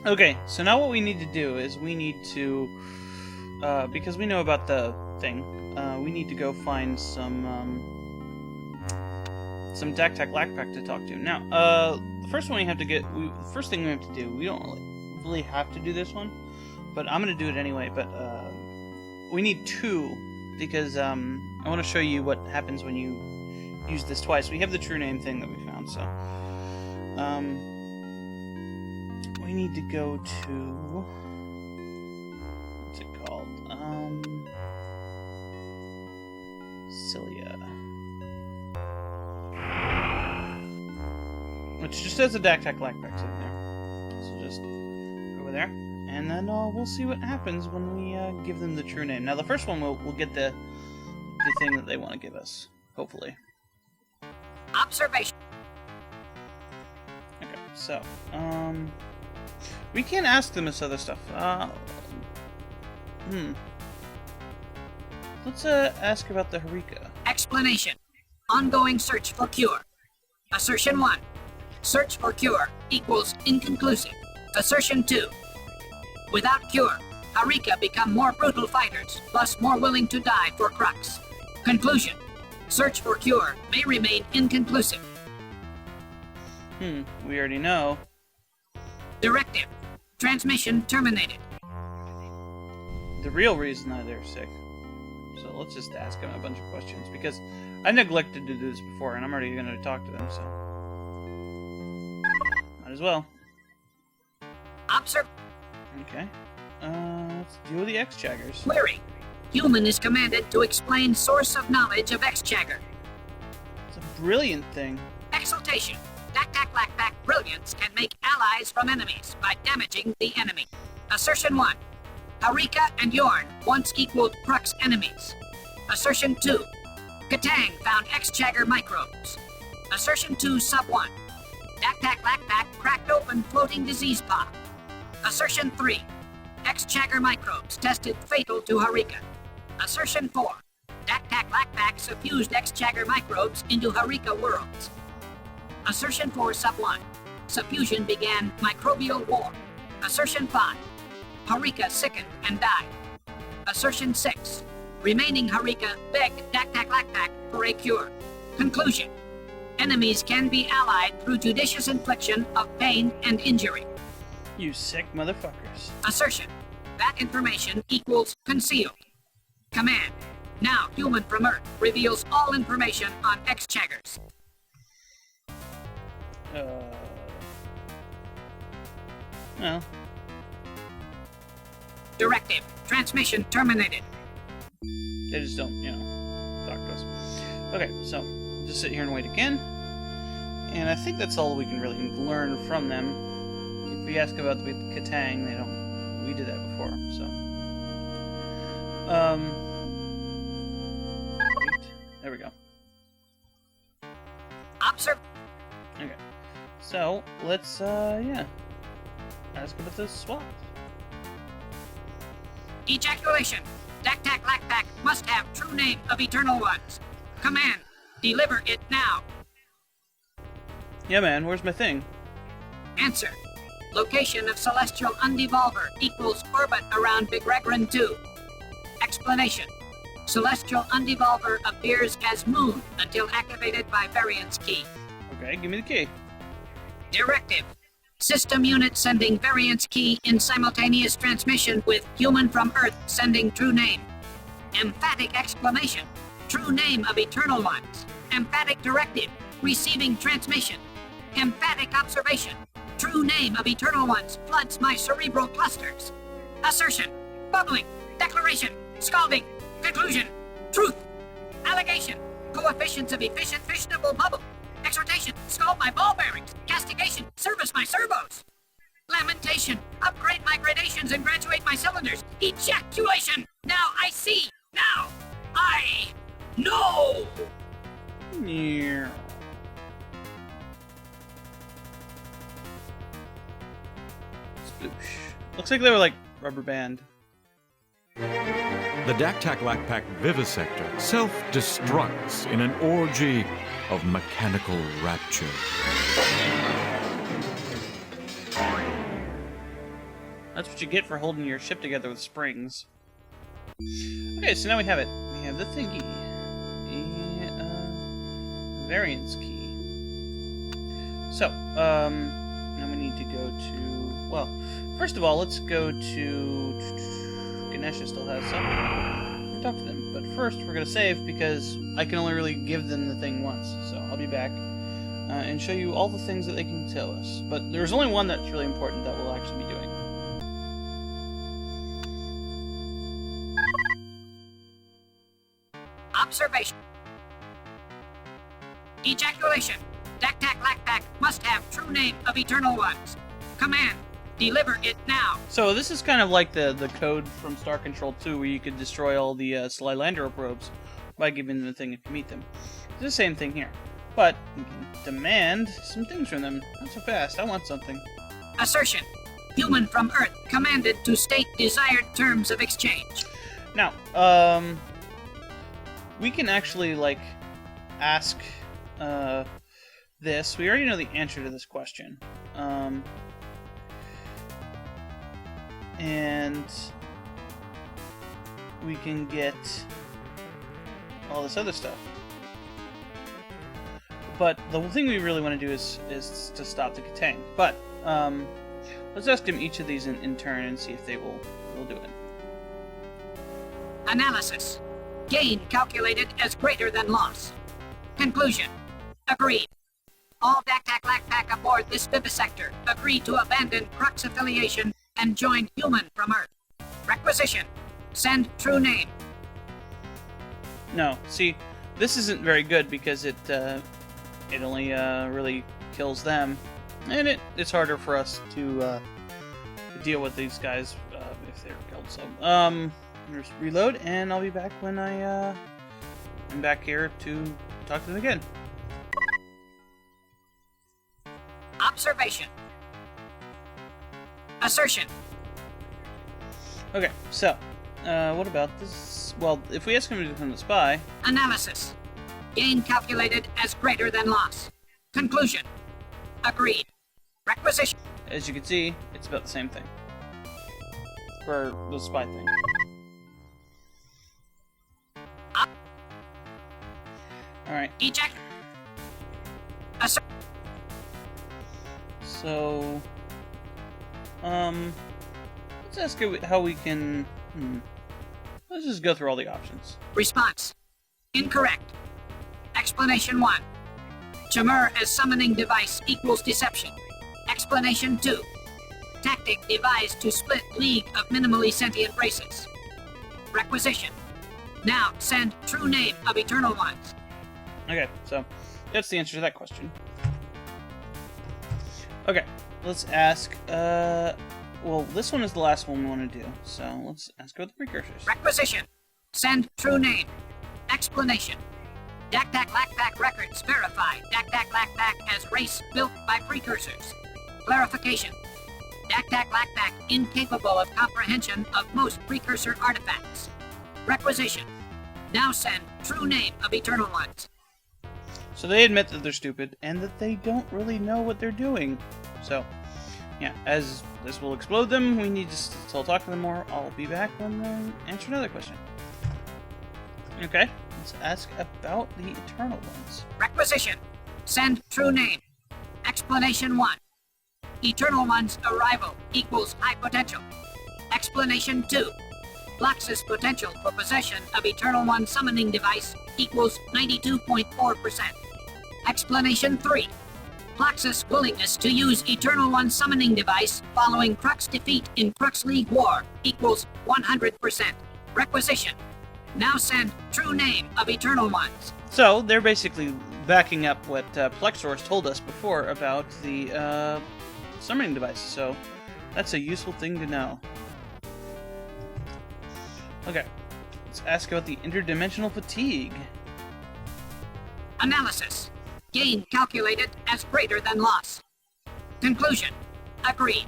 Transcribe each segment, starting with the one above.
Okay, so now what we need to do is we need to, because we know about the thing, we need to go find some Dak to talk to. Now, the first one we have to get, first thing we have to do, we don't really have to do this one, but I'm going to do it anyway, but we need 2, because I want to show you what happens when you use this twice. We have the true name thing that we found, so we need to go to, what's it called? Cilia. Which just has a Dak sitting there. So just over there, and then we'll see what happens when we give them the true name. Now the first one we'll get the thing that they want to give us, hopefully. Observation. Okay, so we can't ask them this other stuff. Let's ask about the Harika. Explanation. Ongoing search for cure. Assertion 1. Search for cure equals inconclusive. Assertion 2. Without cure, Harika become more brutal fighters, plus more willing to die for Crux. Conclusion. Search for cure may remain inconclusive. We already know. Directive. Transmission terminated. The real reason that they're sick. So let's just ask them a bunch of questions, because I neglected to do this before, and I'm already going to talk to them, so might as well. Observe. Okay. Let's deal with the X-Chaggers. Query. Human is commanded to explain source of knowledge of X-Chagger. It's a brilliant thing. Exaltation. Dak brilliance can make allies from enemies by damaging the enemy. Assertion 1. Harika and Yorn once equaled Crux enemies. Assertion 2. K'tang found X-Chagger microbes. Assertion 2 sub 1. Dak cracked open floating disease pod. Assertion 3. X-Chagger microbes tested fatal to Harika. Assertion 4. Dak suffused X-Chagger microbes into Harika worlds. Assertion 4 sub 1. Suffusion began microbial war. Assertion 5. Harika sickened and died. Assertion 6. Remaining Harika begged Dak for a cure. Conclusion. Enemies can be allied through judicious infliction of pain and injury. You sick motherfuckers. Assertion. That information equals concealed. Command. Now human from Earth reveals all information on X-Chaggers. Well. Directive. Transmission terminated. They just don't, talk to us. Okay, so just sit here and wait again. And I think that's all we can really learn from them. If we ask about the K'tang, they don't. We did that before, so. Wait. There we go. Observe. Okay. So, let's, ask about the swap. Ejaculation. Dak must have true name of Eternal Ones. Command. Deliver it now. Yeah, man, where's my thing? Answer. Location of celestial undevolver equals orbit around Big Regran 2. Explanation. Celestial undevolver appears as moon until activated by variance key. Okay, give me the key. Directive. System unit sending variance key in simultaneous transmission with human from Earth sending true name. Emphatic exclamation. True name of Eternal Ones. Emphatic directive. Receiving transmission. Emphatic observation. True name of Eternal Ones floods my cerebral clusters. Assertion. Bubbling. Declaration. Scalding. Conclusion. Truth. Allegation. Coefficients of efficient fissionable bubble. Exhortation. Scald my ball bearings. Castigation. Service my servos. Lamentation. Upgrade my gradations and graduate my cylinders. Ejaculation. Now I see. Now I know. Yeah. Sploosh. Looks like they were like rubber band. The Dak vivisector self-destructs in an orgy of mechanical rapture. That's what you get for holding your ship together with springs. Okay, so now we have it. We have the thingy. The variance key. So, now we need to go to... Well, first of all, let's go to... Ganesha still has some. I'll talk to them. But first, we're going to save, because I can only really give them the thing once. So, I'll be back and show you all the things that they can tell us. But there's only one that's really important that we'll actually be doing. Observation. Ejaculation. Dak must have true name of Eternal Ones. Command. Deliver it now. So this is kind of like the code from Star Control 2 where you could destroy all the Slylander probes by giving them the thing if you meet them. It's the same thing here. But you can demand some things from them. Not so fast. I want something. Assertion. Human from Earth commanded to state desired terms of exchange. Now, we can actually, like, ask, this. We already know the answer to this question. And we can get all this other stuff. But the thing we really want to do is to stop the K'tang. But, let's ask them each of these in turn and see if they will do it. Analysis. Gain calculated as greater than loss. Conclusion. Agreed. All Dak aboard this vivisector agree to abandon Crux affiliation and join Human from Earth. Requisition. Send true name. No, see, this isn't very good because it only really kills them, and it's harder for us to deal with these guys if they're killed. So, just reload, and I'll be back when I'm back here to talk to them again. Observation. Assertion. Okay, so, what about this? Well, if we ask him to become the spy... Analysis. Gain calculated as greater than loss. Conclusion. Agreed. Requisition. As you can see, it's about the same thing. For the spy thing. Alright. Eject. So... let's ask it how we can... Let's just go through all the options. Response. Incorrect. Explanation 1. Chamur as summoning device equals deception. Explanation 2. Tactic devised to split League of minimally sentient races. Requisition. Now send true name of Eternal Ones. Okay, so that's the answer to that question. Okay, let's ask, well, this one is the last one we want to do, so let's ask about the precursors. Requisition. Send true name. Explanation. Dak records verify Dak as race built by precursors. Clarification. Dak incapable of comprehension of most precursor artifacts. Requisition. Now send true name of Eternal Ones. So they admit that they're stupid, and that they don't really know what they're doing. So, yeah, as this will explode them, we need to still talk to them more. I'll be back when I answer another question. Okay, let's ask about the Eternal Ones. Requisition. Send true name. Explanation 1. Eternal One's arrival equals high potential. Explanation 2. Flux's potential for possession of Eternal One summoning device equals 92.4%. Explanation 3. Flux's willingness to use Eternal One summoning device following Crux defeat in Crux League War equals 100%. Requisition. Now send true name of Eternal Ones. So, they're basically backing up what Plexor's told us before about the summoning device, so that's a useful thing to know. Okay, let's ask about the interdimensional fatigue. Analysis. Gain calculated as greater than loss. Conclusion. Agreed.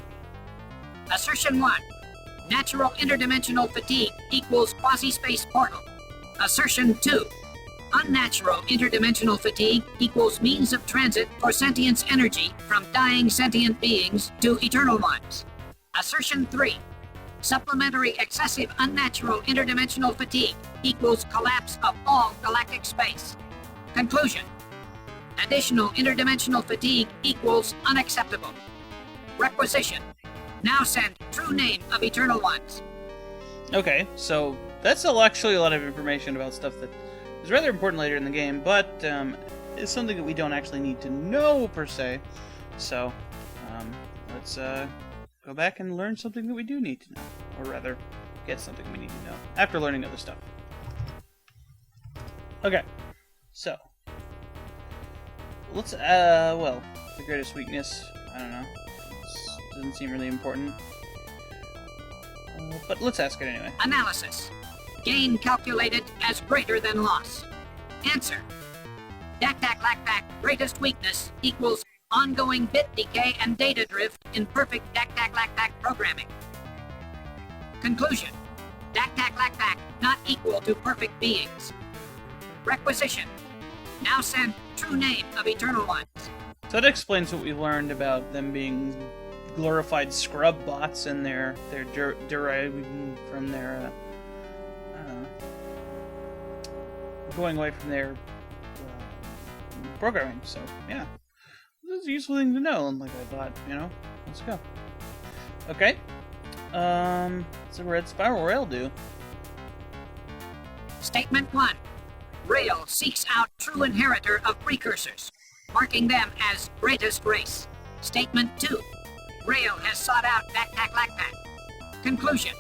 Assertion 1. Natural interdimensional fatigue equals quasi-space portal. Assertion 2. Unnatural interdimensional fatigue equals means of transit for sentience energy from dying sentient beings to Eternal Ones. Assertion 3. Supplementary excessive unnatural interdimensional fatigue equals collapse of all galactic space. Conclusion. Additional interdimensional fatigue equals unacceptable. Requisition. Now send true name of Eternal Ones. Okay, so that's actually a lot of information about stuff that is rather important later in the game, but is something that we don't actually need to know, per se. So, let's go back and learn something that we do need to know. Or rather, get something we need to know, after learning other stuff. Okay, so, let's, well, the greatest weakness, I don't know, doesn't seem really important. But let's ask it anyway. Analysis. Gain calculated as greater than loss. Answer. Dak-tak-lak-tak greatest weakness equals ongoing bit decay and data drift in perfect dak-tak-lak-tak programming. Conclusion. Dak-tak-lak-tak not equal to perfect beings. Requisition. Now send true name of Eternal Ones. So that explains what we learned about them being glorified scrub bots and they're deriving from their going away from their programming. So yeah, this is a useful thing to know. And like I thought, let's go. Okay, so red spiral rail do. Statement 1. Rail seeks out true inheritor of precursors, marking them as greatest race. Statement 2. Rail has sought out Dak-tak-lak-tak. Conclusion.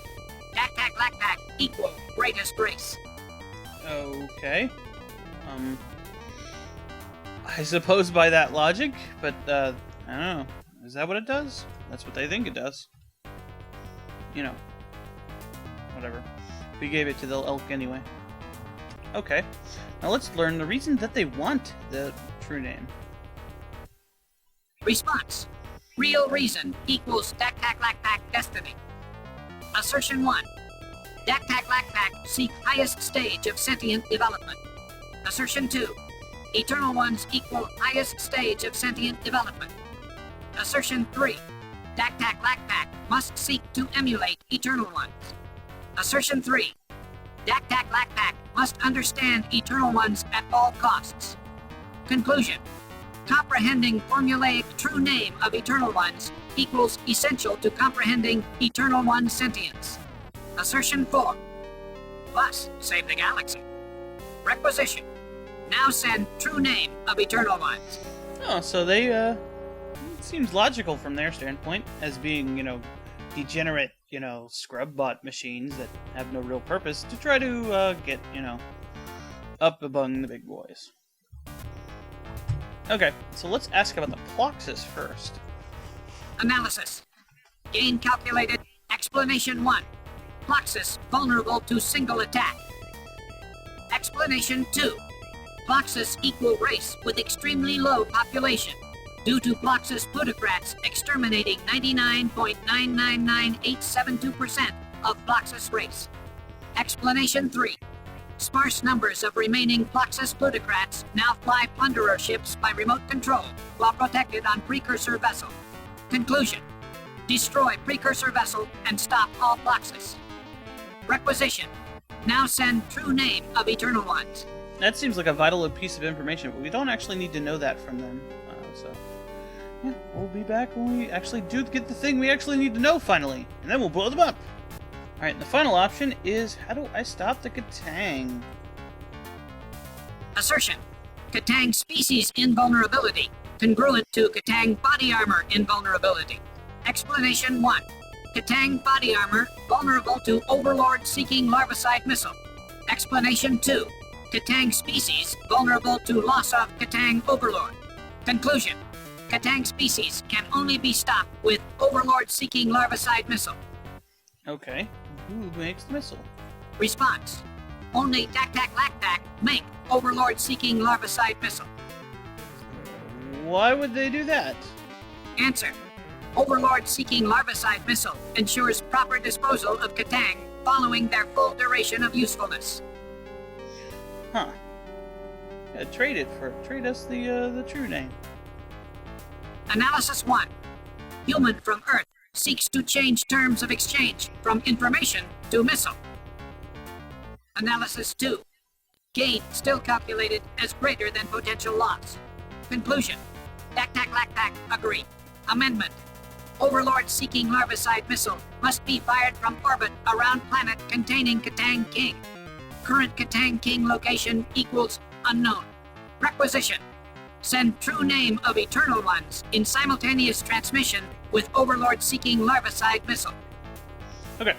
Dak-tak-lak-tak equal greatest race. Okay. I suppose by that logic, but, I don't know. Is that what it does? That's what they think it does. Whatever. We gave it to the elk anyway. Okay. Now let's learn the reason that they want the true name. Response. Real reason equals Dak-tak-lak-tak destiny. Assertion 1. Dak-tak-lak-tak seek highest stage of sentient development. Assertion 2. Eternal Ones equal highest stage of sentient development. Assertion 3. Dak-tak-lak-tak must seek to emulate Eternal Ones. Assertion 3. Dak-tak-lak-tak must understand Eternal Ones at all costs. Conclusion. Comprehending formulaic true name of Eternal Ones equals essential to comprehending Eternal One sentience. Assertion 4. Plus, save the galaxy. Requisition. Now send true name of Eternal Ones. Oh, so they, it seems logical from their standpoint, as being, degenerate, scrub bot machines that have no real purpose to try to, get, up among the big boys. Okay, so let's ask about the Ploxus first. Analysis. Gain calculated. Explanation 1. Ploxus vulnerable to single attack. Explanation 2. Ploxus equal race with extremely low population, due to Ploxus plutocrats exterminating 99.999,872% of Ploxus race. Explanation 3. Sparse numbers of remaining Ploxus plutocrats now fly plunderer ships by remote control while protected on precursor vessel. Conclusion. Destroy precursor vessel and stop all Ploxus. Requisition. Now send true name of Eternal Ones. That seems like a vital piece of information, but we don't actually need to know that from them. So, yeah, we'll be back when we actually do get the thing we actually need to know finally, and then we'll blow them up. Alright, the final option is, how do I stop the K'tang? Assertion. K'tang species invulnerability, congruent to K'tang body armor invulnerability. Explanation 1. K'tang body armor vulnerable to Overlord-seeking larvicide missile. Explanation 2. K'tang species vulnerable to loss of K'tang Overlord. Conclusion. K'tang species can only be stopped with Overlord-seeking larvicide missile. Okay, who makes the missile? Response. Only Dak-tak-lak-tak make Overlord-seeking larvicide missile. Why would they do that? Answer. Overlord-seeking larvicide missile ensures proper disposal of K'tang following their full duration of usefulness. Huh. Yeah, trade us the true name. Analysis 1. Human from Earth seeks to change terms of exchange from information to missile. Analysis 2. Gain still calculated as greater than potential loss. Conclusion. Dak-tak-lak-tak, agree. Amendment. Overlord seeking larvicide missile must be fired from orbit around planet containing K'tang King. Current K'tang King location equals unknown. Requisition. Send true name of Eternal Ones in simultaneous transmission with Overlord seeking larvicide missile. Okay,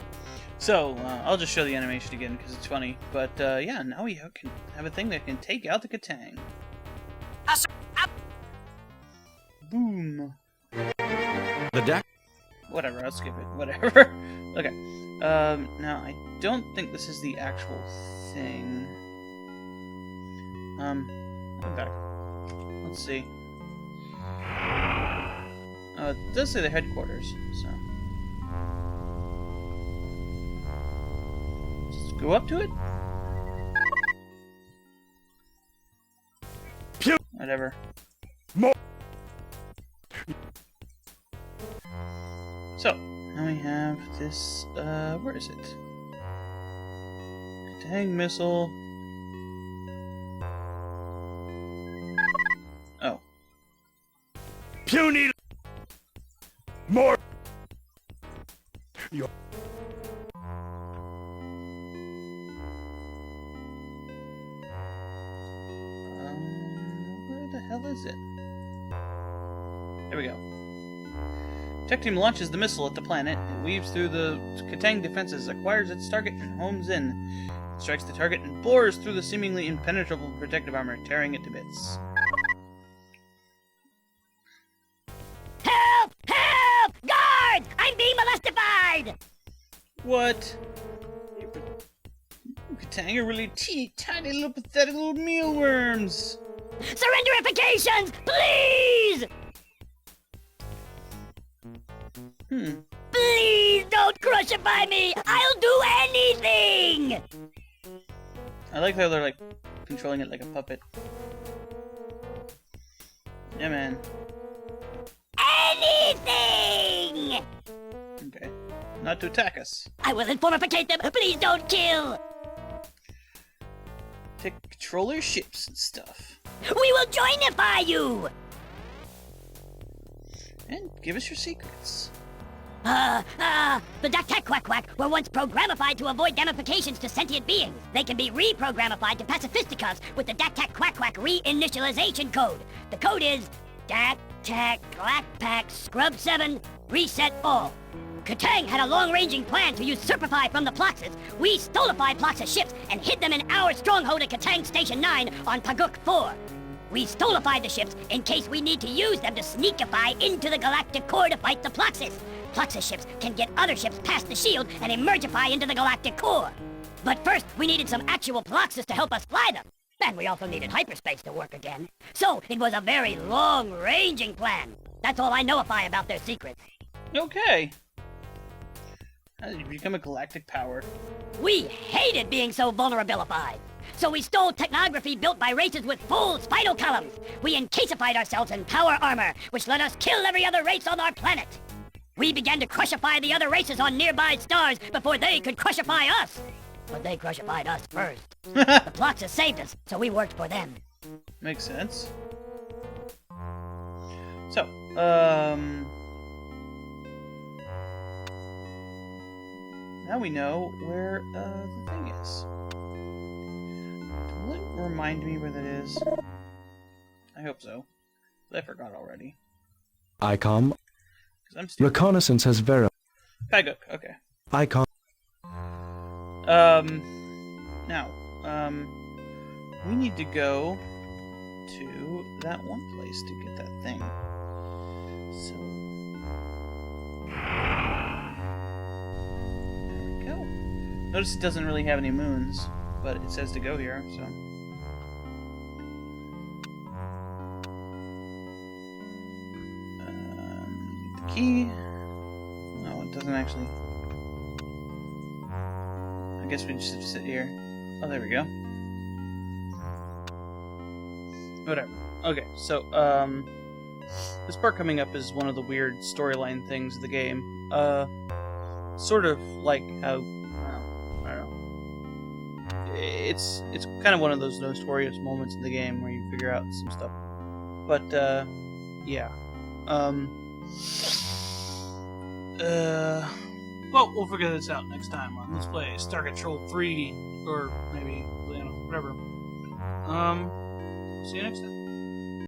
so I'll just show the animation again because it's funny. But yeah, now we can have a thing that can take out the K'tang. Boom. The Dak. Whatever, I'll skip it. Whatever. Okay. Now I don't think this is the actual thing. I'm back. Let's see. It does say the headquarters, so just go up to it. Whatever. So, now we have this, where is it? K'tang missile. Oh. Puny. More. Where the hell is it? There we go. Tech team launches the missile at the planet. It weaves through the K'tang defenses, acquires its target, and homes in. It strikes the target and bores through the seemingly impenetrable protective armor, tearing it to bits. Help! Help! Guards! I'm being molestified! What? K'tang are really teeny tiny little pathetic little mealworms. Surrenderifications! Please! Please don't crucify me! I'll do anything! I like how they're like controlling it like a puppet. Yeah, man. Anything! Okay. Not to attack us. I will informificate them. Please don't kill! Take control of your ships and stuff. We will joinify you! And give us your secrets. The Dak-tak-quack-quack were once programified to avoid gamifications to sentient beings. They can be reprogramified to pacifisticuffs with the Dak-tak-quack-quack reinitialization code. The code is Dak-tak-clack-pack Scrub 7 Reset All. K'tang had a long-ranging plan to usurpify from the Ploxes. We stolified Ploxes ships and hid them in our stronghold at K'tang Station 9 on Paguk 4. We stolified the ships in case we need to use them to sneakify into the galactic core to fight the Ploxes. Ploxes ships can get other ships past the shield and emergify into the galactic core. But first, we needed some actual Ploxes to help us fly them. And we also needed hyperspace to work again. So, it was a very long-ranging plan. That's all I know-ify about their secrets. Okay. How did you become a galactic power? We hated being so vulnerabilified. So we stole technography built by races with full spinal columns. We encasified ourselves in power armor, which let us kill every other race on our planet. We began to crushify the other races on nearby stars before they could crushify us. But they crucified us first. The Ploxes saved us, so we worked for them. Makes sense. So, now we know where the thing is. Will it remind me where that is? I hope so. I forgot already. ICOM. 'Cause I'm stupid. Reconnaissance has verified. Paguk, okay. ICOM. Now, we need to go to that one place to get that thing. So, there we go. Notice it doesn't really have any moons, but it says to go here, so. The key. No, it doesn't actually. I guess we just have to sit here. Oh, there we go. Whatever. Okay, so, this part coming up is one of the weird storyline things of the game. Sort of like how, I don't know. It's kind of one of those notorious moments in the game where you figure out some stuff. But, yeah. Well, we'll figure this out next time on Let's Play Star Control 3, or maybe, whatever. See you next time.